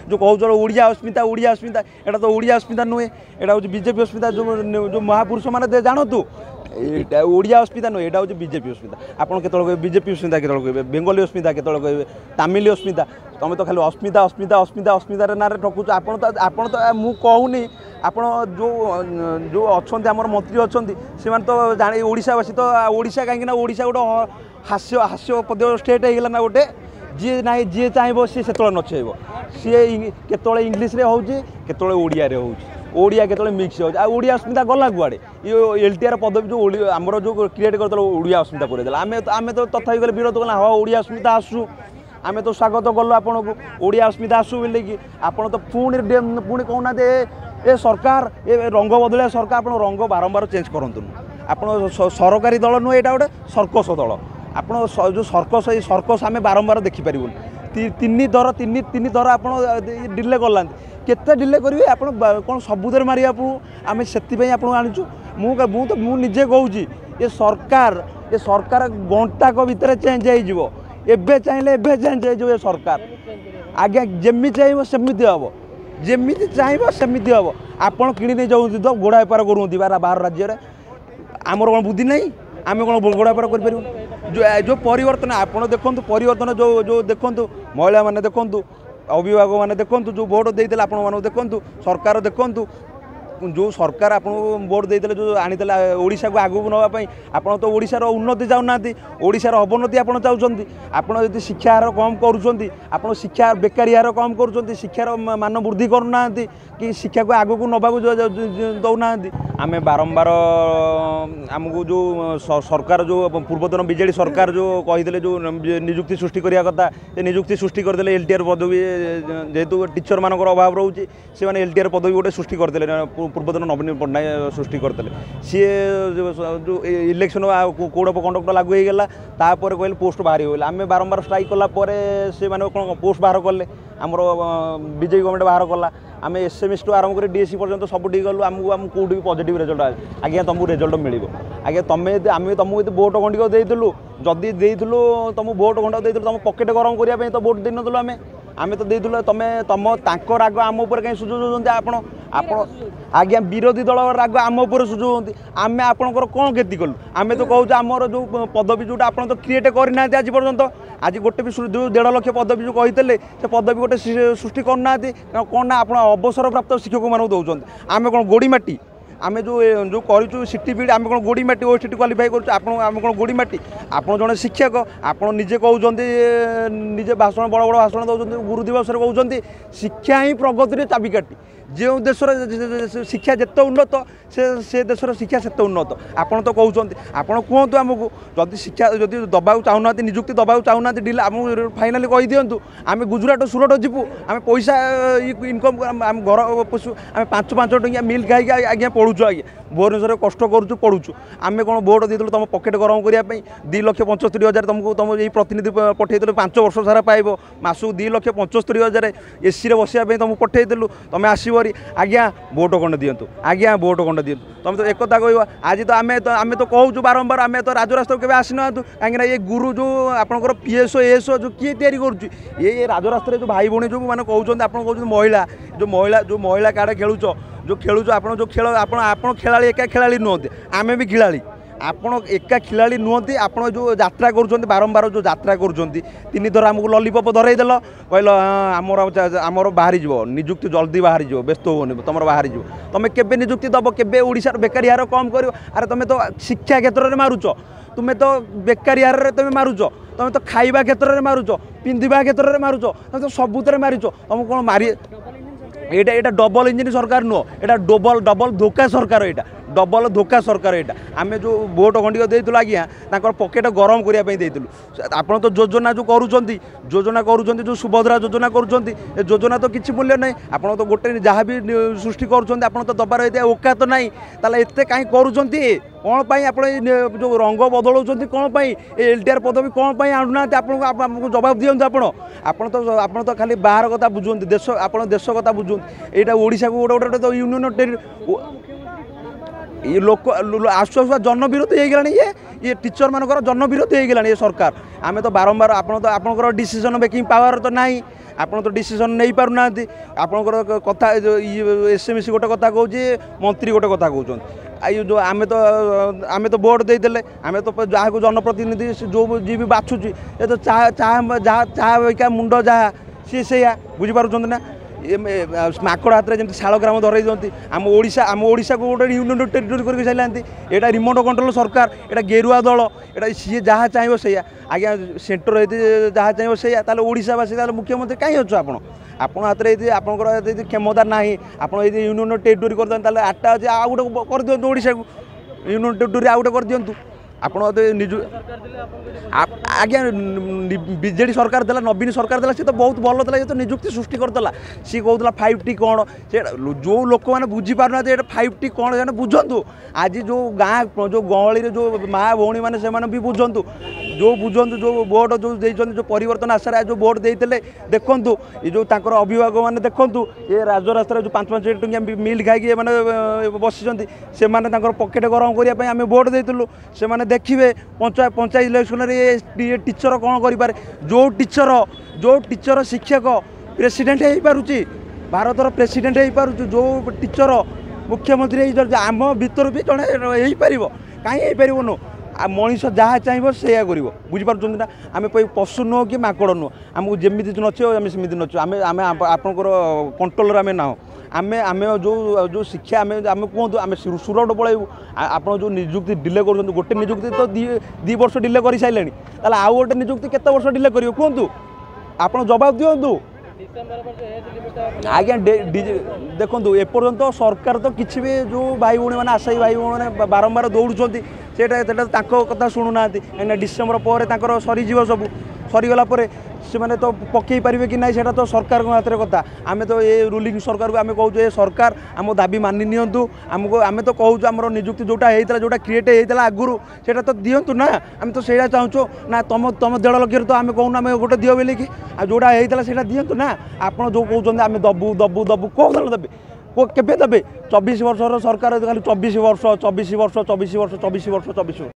जो कौच ओडिया अस्मिता एटा तो ओडिया अस्मिता नुहे एटा हूँ बीजेपी अस्मिता जो महापुरुष मैंने जानतु ओडिया अस्मिता नुहे एटा हूँ बीजेपी अस्मिता आपड़ के बीजेपी अस्मिता के कहे बेंगली अस्मिता के कहे तामिल अस्मिता तुम तो खाली अस्मिता अस्मिता अस्मिता अस्मितार ना ठकुच आपड़ तो मु कहूनी आप जो जो अच्छा आम मंत्री अच्छा से तो जाने ओडावासी तो ओडा कहीं ओडा गोटे हास्य हास्यपद स्टेट होगा ना गोटे जी ना जी चाहब सी से नचेब सी के इंग्लीश हो ओडिया ओडिया के मिक्स हो ओडिया अस्मिता गला कुआड़े ये एलटीआर पदवी जो आमर जो क्रिएट कर ओडिया अस्मिता पूरे आम तो तथापि गले विरोध कला हाँ ओडिया अस्मिता आसू आम तो स्वागत कलु आपन को ओडिया अस्मिता आसू बोल कि आपड़ तो पुणी पुणी कहना ए सरकार ए रंग बदलिया सरकार आप रंग बारंबार चेंज करूँ आप सरकारी दल नुहे यहाँ गोटे सर्कस दल आप जो सर्कस आम बारंबार देखिपर तीन दर आप डिले कला केते डिले करेंगे आप कौन सबुदर मारे आम से आणुचु मुझे कहूँ ये सरकार घंटाक भितर चेंज हो एबे चाहिए एबे चेंज हो ये सरकार आज्ञा जमी चाहिए सेमती हम जमी चाहिए सेमती हम आपड़ कि नहीं जाऊँ तो गोड़ा बेपार करूँ बाहर राज्य में आमर कौन बुद्धि नहीं आम कौन गोड़ा बेपार कर जो परिवर्तन आप देखो परिवर्तन जो देखु महिला मैंने देखु अभिभावक मैंने देखु जो भोट देते आप देखु सरकार देखु जो सरकार आप भोट देते जो आनी ओडिशा को आगू नापी आप तो ओडिशार उन्नति चाहूना ओडिशार अवनति आप चाहते आप शिक्षा हार कम कर शिक्षा बेकारी हार कम कर शिक्षार मान वृद्धि करना कि शिक्षा को आगू को नवा दौना आम बारंबार आमको जो सरकार जो पूर्वतन बीजेडी सरकार जो कही जो निजुक्ति सृष्टि करने कथा निजुक्ति सृष्टि करदे एलटीआर पदवी जेहेतु टीचर मान अभाव रोचे से एलटीआर पदवी गोटे सृष्टि करदे पूर्वतन नवीन पट्टनायक सृष्टि करते सी जो इलेक्शन कोड ऑफ कंडक्ट लागू होगा तापर कहले पोस्ट बाहरी होगा आम बारंबार स्ट्राइक कलापर से मैंने कौन पोस्ट बाहर कले आमर बीजेपी गवर्नमेंट बाहर कला आम एसएमएस टू आरंभ कर डीएससी पर्यंत सब ठीक गलु आमको आम कौट भी पॉजिटिव रिजल्ट आज्ञा तुमको रिजल्ट मिल आज्ञा तुम्हें आम तुमको भोट खंडिक देलु जदि देलु तुम भोट खंड देलु तुम पकेट गरम करने तो भोट देनु आम आम तो देलु तुम्हें तुम राग आम उपर कहीं सुझाव आप आज्ञा विरोधी दल राग आम उपर सुझाव आम आपंकर कौन क्षति कलु आम तो कहूँ आमर जो पदवी जोटा आप तो क्रिएट करना आज पर्यंत आज गोटे भी जो 1.5 लाख पदवी जो कहते से पदवी गोटे सृष्टि करना कौन ना आप अवसर प्राप्त शिक्षक मानक दौरान आम कौन गोड़ी माटी आम जो करूँ सीटी पीढ़ी आम कौन गोड़ी माटी ओ सीटी क्वालिफाई करें कौन गोड़ी माटी आप जड़े शिक्षक आप निजे कहते निजे भाषण बड़ बड़ भाषण दौरान गुरु दिवस कहते शिक्षा ही प्रगति चाबिकाठी जो देशर शिक्षा जिते उन्नत से देशर शिक्षा से उन्नत आपड़ तो कहते आपड़ कहतु आमको जदि शिक्षा जदि दबाक चाहूना निजुक्ति दबाक चाहूना डिल आम फाइनाली कही दिंतु आम गुजराट सुरट जीवु आम पैसा इनकम आम घर पोषु आम 5 टंकिया मिल खाई आज्ञा पढ़ुचु आज्ञा भुवनेश्वर कष्ट करुचु पढ़ुचु आम कौन भोट देलु तुम पकेट गरम करने 2,75,000 तुमको तुम ये प्रतिनिधि पठेदेलु 5 वर्ष सारा पाइब मासू 2,75,000 एसी बसापी तुमको पठेदेलु तुम आसो आज्ञा भोट खंड दिंतु आज्ञा भोट खंड दिंतु तुम तो एक कथा कह आज तो आम तो कहूँ बारंबार आम तो राजरास्ता के आसना कहीं ये गुरु जो आपंकर पीएसओ एएसओ जो किए तैयारी करुच्ची ये राजरास्ता जो भाई भौणी जो मैंने कहते आप कहते महिला महिला कार्ड खेलुच जो खेलुच आप जो खेल आप खेला एका खेला नुहति आम भी खेला आपण एका खिलाड़ी नुहति आप जो यात्रा कर बारंबार जो यात्रा कर थर आमको लॉलीपॉप धरईदेल कहल आमर बाहरी जीव निजुक्ति जल्दी बाहरी जीव व्यस्त होनी तुम बाहरी जीव तुम केबे निजुक्ति दब केबे ओडिशार बेकारी हार कम कर अरे तुम तो शिक्षा क्षेत्र में मारुच तुम्हें तो बेकारी हार तुम मारुच तुम तो खाइबा क्षेत्र में मारुच पिंधिबा क्षेत्र में मारुच तुम तो सबुतरे मारिच तुम कौन मारी एटा डबल इंजिन सरकार नुह एटा डबल धोखा सरकार एटा डबल धोखा सरकार यहाँ आम जो भोट खंडिक देलु आज्ञा पकेट गरम करने देलु आप तो योजना जो करुँच जो सुभद्रा योजना करुँच योजना तो किसी मूल्य ना आप तो गोटे जहाँ भी सृष्टि करुँच तो दबार ये औकात ना ताले एत कहीं करुँच कौन पाई आप जो रंग बदलाउं कौन पाई एलटीआर पदवी कौन पाई आणुना आपको जवाब दिंतु आप तो खाली बाहर कथा बुझुंत देश आप देश कथा बुझुंत यहाँ ओडिशा को गोटे गोटे तो यूनियन ये लोक आसु आसुआ जनविरोधी हो गलानी ये टीचर मानकर जनविरोधी हो गलानी ये सरकार आम तो बारंबार आप तो आपंकर डिसीजन मेकिंग पावर तो ना ଆପଣ ତ ଡିସିସନ୍ ନେଇପାରୁନାହାନ୍ତି ଆପଣଙ୍କର କଥା ଏସ୍ଏମ୍ସି ଗୋଟେ କଥା କହୁଛି ମନ୍ତ୍ରୀ ଗୋଟେ କଥା କହୁଛନ୍ତି ଆଉ ଯେଉଁ ଆମେ ତ ଭୋଟ୍ ଦେଇଦେଲେ ଆମେ ତ ଯାହାକୁ ଜନପ୍ରତିନିଧି ଯେଉଁ ଯିଏ ବି ବାଛୁଛି ଏ ତ ଚାହା ମୁଣ୍ଡ ଯାହା ସିଏ ସେଇଆ ବୁଝିପାରୁଛନ୍ତି ନା ମାକଡ଼ ହାତରେ ଯେମିତି ଶାଳଗ୍ରାମ ଧରେଇ ଦିଅନ୍ତି ଆମ ଓଡ଼ିଶାକୁ ଗୋଟେ ୟୁନିୟନ୍ ଟେରିଟୋରି କରିକି ସାରିଲାନ୍ତି ଏଇଟା ରିମୋଟ୍ କଣ୍ଟ୍ରୋଲ ସରକାର ଏଇଟା ଗେରୁଆ ଦଳ ଏଇଟା ସିଏ ଯାହା ଚାହିଁବ ସେଇଆ ଆଜ୍ଞା ସେଣ୍ଟର ହେଇଛି ଯାହା ଚାହିଁବ ସେଇଆ ତାହେଲେ ଓଡ଼ିଶାବାସୀ ତାହେଲେ ମୁଖ୍ୟମନ୍ତ୍ରୀ କାହିଁ ଅଛୁ ଆପଣ ହାତରେ ଯଦି ଆପଣଙ୍କର ଯଦି କ୍ଷମତା ନାହିଁ ଆପଣ ଯଦି ୟୁନିୟନ୍ ଟେରିଟୋରି କରିଦିଅନ୍ତି ତାହେଲେ 8ଟା ଅଛି ଆଉ ଗୋଟେ କରିଦିଅନ୍ତୁ ଓଡ଼ିଶାକୁ ୟୁନିୟନ୍ ଟେରିଟୋରି ଆଉ ଗୋଟେ କରିଦିଅନ୍ତୁ ଆପଣ ନିଜ ଆଜ୍ଞା ବିଜେଡ଼ି ସରକାର ଦେଲା ନବୀନ ସରକାର ଦେଲା ସେ ତ ବହୁତ ଭଲ ଥିଲା ସେ ତ ନିଯୁକ୍ତି ସୃଷ୍ଟି କରିଦେଲା ସିଏ କହୁଥିଲା 5T କ'ଣ ସେ ଯେଉଁ ଲୋକମାନେ ବୁଝିପାରୁନାହାନ୍ତି ଏଇଟା 5T କ'ଣ ସେମାନେ ବୁଝନ୍ତୁ ଆଜି ଯେଉଁ ଗାଁ ଯେଉଁ ଗହଳିରେ ଯେଉଁ ମା ଭଉଣୀମାନେ ସେମାନେ ବି ବୁଝନ୍ତୁ ଯେଉଁ ଭୋଟ୍ ଯେଉଁ ଦେଇଛନ୍ତି ଯେଉଁ ପରିବର୍ତ୍ତନ ଆଶାରେ ଯେଉଁ ଭୋଟ୍ ଦେଇଥିଲେ ଦେଖନ୍ତୁ ଏ ଯେଉଁ ତାଙ୍କର ଅଭିଭାବକମାନେ ଦେଖନ୍ତୁ ଏ ରାଜରାସ୍ତାରେ ଯେଉଁ 5-5 ଟଙ୍କିଆ ମିଲ୍ ଖାଇକି ଏମାନେ ବସିଛନ୍ତି ସେମାନେ ତାଙ୍କର ପକେଟ ଗରମ କରିବା ପାଇଁ ଆମେ ଭୋଟ୍ ଦେଇଥିଲୁ ସେମାନେ ଦେଖିବେ ପଞ୍ଚାୟତ ଇଲେକ୍ସନରେ ଟିଚର କ'ଣ କରିପାରେ ଯେଉଁ ଟିଚର ଶିକ୍ଷକ ପ୍ରେସିଡେଣ୍ଟ ହେଇପାରୁଛି ଭାରତର ପ୍ରେସିଡେଣ୍ଟ ହେଇପାରୁଛି ଯେଉଁ ଟିଚର ମୁଖ୍ୟମନ୍ତ୍ରୀ ହେଇପାରୁଛି ଆମ ଭିତରୁ ବି ଜଣେ ହେଇପାରିବ କାହିଁ ହେଇପାରିବନୁ ଆଉ ମଣିଷ ଯାହା ଚାହିଁବ ସେଇଆ କରିବ ବୁଝିପାରୁଛନ୍ତି ନା ଆମେ ପଶୁ ନୁହଁ କି ମାଙ୍କଡ଼ ନୁହଁ ଆମକୁ ଯେମିତି ନଚିବ ଆମେ ସେମିତି ନଚିବ ଆମେ ଆପଣଙ୍କର କଣ୍ଟ୍ରୋଲରେ ଆମେ ନାହୁଁ ଆମେ ଯେଉଁ ଶିକ୍ଷା ଆମେ କୁହନ୍ତୁ ଆମେ ସୁରଟ ପଳାଇବୁ ଆପଣ ଯେଉଁ ନିଯୁକ୍ତି ଡିଲେ କରୁଛନ୍ତି ଗୋଟେ ନିଯୁକ୍ତି ତ 2 ବର୍ଷ ଡିଲେ କରିସାରିଲେଣି ତାହେଲେ ଆଉ ଗୋଟେ ନିଯୁକ୍ତି କେତେ ବର୍ଷ ଡିଲେ କରିବେ କୁହନ୍ତୁ ଆପଣ ଜବାବ ଦିଅନ୍ତୁ ଆଜ୍ଞା ଦେଖନ୍ତୁ ଏପର୍ଯ୍ୟନ୍ତ ସରକାର ତ କିଛି ବି ଯେଉଁ ଭାଇ ଭଉଣୀମାନେ ଆଶାୟୀ ଭାଇ ଭଉଣୀମାନେ ବାରମ୍ବାର ଦୌଡ଼ୁଛନ୍ତି ସେଇଟା ତାଙ୍କ କଥା ଶୁଣୁନାହାନ୍ତି କାହିଁକିନା ଡିସେମ୍ବର ପରେ ତାଙ୍କର ସରିଯିବ ସବୁ ସରିଗଲା ପରେ ସେମାନେ ତ ପକେଇ ପାରିବେ କି ନାହିଁ ସେଇଟା ତ ସରକାରଙ୍କ ହାତରେ କଥା ଆମେ ତ ଏ ରୁଲିଂ ସରକାରକୁ ଆମେ କହୁଛୁ ଏ ସରକାର ଆମ ଦାବି ମାନି ନିଅନ୍ତୁ ଆମେ ତ କହୁଛୁ ଆମର ନିଯୁକ୍ତି ଯେଉଁଟା ହେଇଥିଲା ଯେଉଁଟା କ୍ରିଏଟ୍ ହେଇଥିଲା ଆଗରୁ ସେଇଟା ତ ଦିଅନ୍ତୁ ନା ଆମେ ତ ସେଇଟା ଚାହୁଁଛୁ ନା ତମ 1.5 ଲକ୍ଷରେ ତ ଆମେ କହୁନୁ ଆମେ ଗୋଟେ ଦିଅ ବୋଲିକି ଆଉ ଯେଉଁଟା ହେଇଥିଲା ସେଇଟା ଦିଅନ୍ତୁ ନା ଆପଣ ଯେଉଁ କହୁଛନ୍ତି ଆମେ ଦବୁ କେଉଁ ଦଳ ଦେବେ କେବେ ଦେବେ 24 ବର୍ଷର ସରକାର ଖାଲି 24 ବର୍ଷ